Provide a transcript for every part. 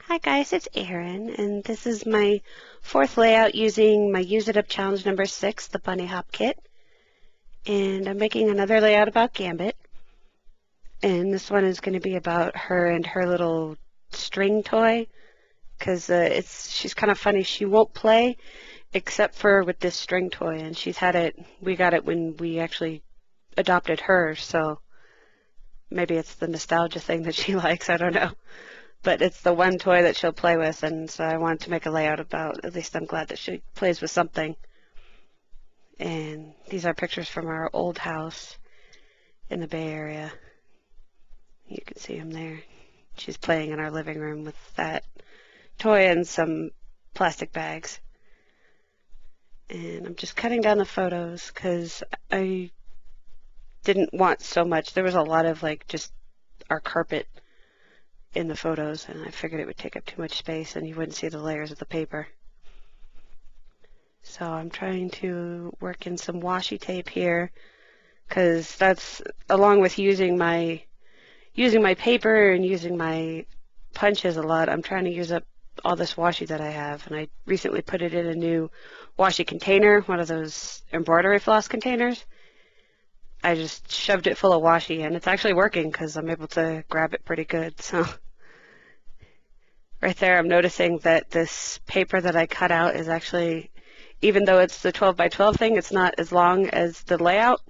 Hi guys, it's Erin, and this is my fourth layout using my Use It Up Challenge number 6, the Bunny Hop Kit. And I'm making another layout about Gambit. And this one is going to be about her and her little string toy, because she's kind of funny. She won't play except for with this string toy, and she's had it, we got it when we actually adopted her, so maybe it's the nostalgia thing that she likes, I don't know. But it's the one toy that she'll play with, and so I wanted to make a layout about, at least I'm glad that she plays with something. And these are pictures from our old house in the Bay Area. You can see them there. She's playing in our living room with that toy and some plastic bags. And I'm just cutting down the photos because I didn't want so much. There was a lot of like just our carpet in the photos, and I figured it would take up too much space and you wouldn't see the layers of the paper. So I'm trying to work in some washi tape here, because that's, along with using my paper and using my punches a lot, I'm trying to use up all this washi that I have, and I recently put it in a new washi container, one of those embroidery floss containers. I just shoved it full of washi, and it's actually working because I'm able to grab it pretty good. So right there, I'm noticing that this paper that I cut out is actually, even though it's the 12 by 12 thing, it's not as long as the layout.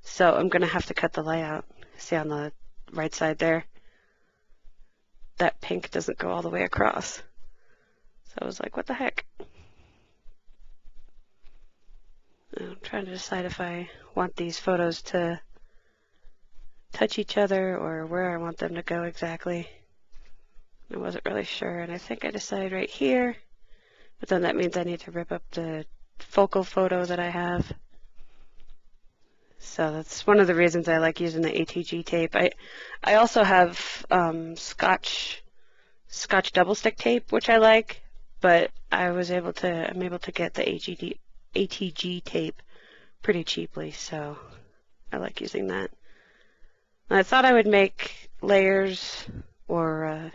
So I'm going to have to cut the layout. See on the right side there? That pink doesn't go all the way across. So I was like, what the heck? I'm trying to decide if I want these photos to touch each other or where I want them to go exactly. I wasn't really sure, and I think I decided right here, but then that means I need to rip up the focal photo that I have. So that's one of the reasons I like using the ATG tape. I also have Scotch double stick tape, which I like, but I'm able to get the ATG tape pretty cheaply, so I like using that. I thought I would make layers or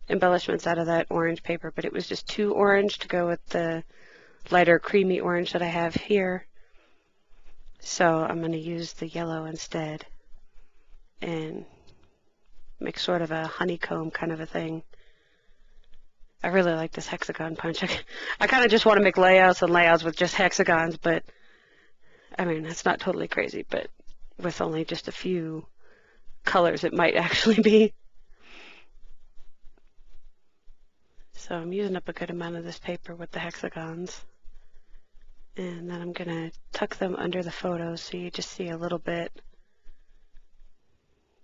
embellishments out of that orange paper, but it was just too orange to go with the lighter creamy orange that I have here. So I'm going to use the yellow instead and make sort of a honeycomb kind of a thing. I really like this hexagon punch. I kind of just want to make layouts and layouts with just hexagons, but I mean, it's not totally crazy, but with only just a few colors it might actually be. So I'm using up a good amount of this paper with the hexagons. And then I'm going to tuck them under the photos so you just see a little bit.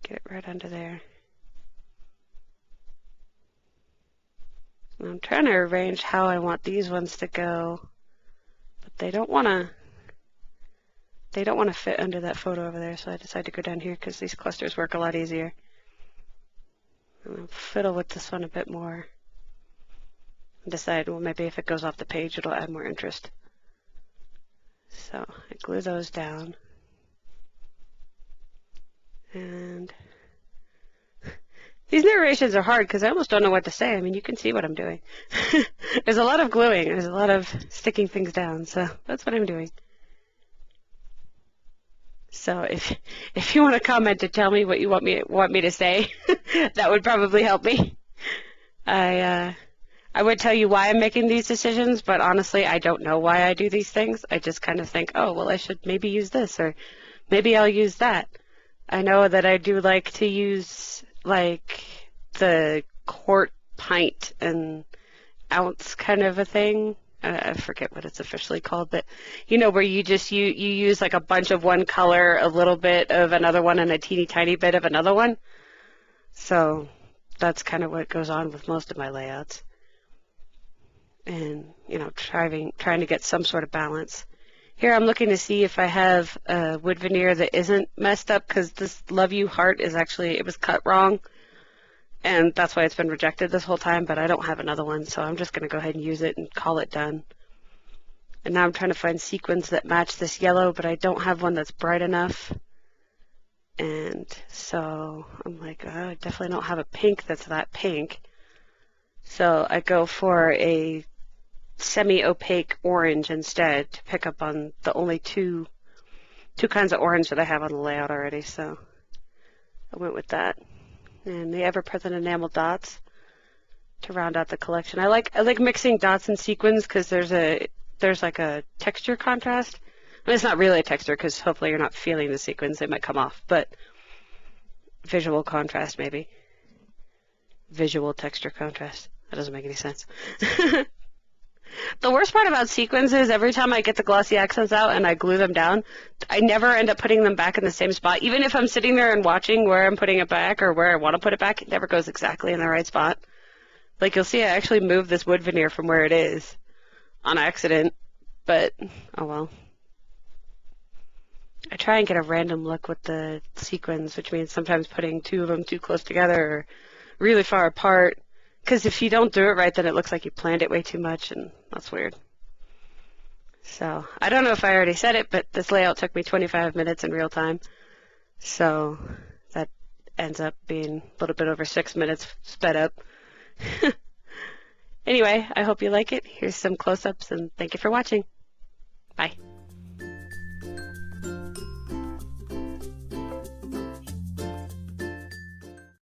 Get it right under there. And I'm trying to arrange how I want these ones to go, but they don't want to fit under that photo over there, so I decided to go down here because these clusters work a lot easier. And I'll fiddle with this one a bit more and decide, well, maybe if it goes off the page, it'll add more interest. So I glue those down, and these narrations are hard because I almost don't know what to say. I mean, you can see what I'm doing. There's a lot of gluing, there's a lot of sticking things down, so that's what I'm doing. So if you want to comment to tell me what you want me to say, that would probably help me. I would tell you why I'm making these decisions, but honestly, I don't know why I do these things. I just kind of think, oh, well, I should maybe use this, or maybe I'll use that. I know that I do like to use, like, the quart, pint, and ounce kind of a thing. I forget what it's officially called, but, you know, where you just, you use, like, a bunch of one color, a little bit of another one, and a teeny tiny bit of another one. So that's kind of what goes on with most of my layouts. And, you know, trying to get some sort of balance. Here I'm looking to see if I have a wood veneer that isn't messed up, because this Love You heart is actually, it was cut wrong, and that's why it's been rejected this whole time, but I don't have another one, so I'm just going to go ahead and use it and call it done. And now I'm trying to find sequins that match this yellow, but I don't have one that's bright enough. And so I'm like, oh, I definitely don't have a pink that's that pink. So I go for a semi-opaque orange instead to pick up on the only two kinds of orange that I have on the layout already. So I went with that. And the ever-present enamel dots to round out the collection. I like mixing dots and sequins because there's like a texture contrast. I mean, it's not really a texture because hopefully you're not feeling the sequins. They might come off, but visual contrast maybe. Visual texture contrast. That doesn't make any sense. The worst part about sequins is every time I get the glossy accents out and I glue them down, I never end up putting them back in the same spot. Even if I'm sitting there and watching where I'm putting it back or where I want to put it back, it never goes exactly in the right spot. Like you'll see I actually moved this wood veneer from where it is on accident, but oh well. I try and get a random look with the sequins, which means sometimes putting two of them too close together or really far apart. Because if you don't do it right, then it looks like you planned it way too much, and that's weird. So, I don't know if I already said it, but this layout took me 25 minutes in real time. So, that ends up being a little bit over 6 minutes sped up. Anyway, I hope you like it. Here's some close-ups, and thank you for watching. Bye.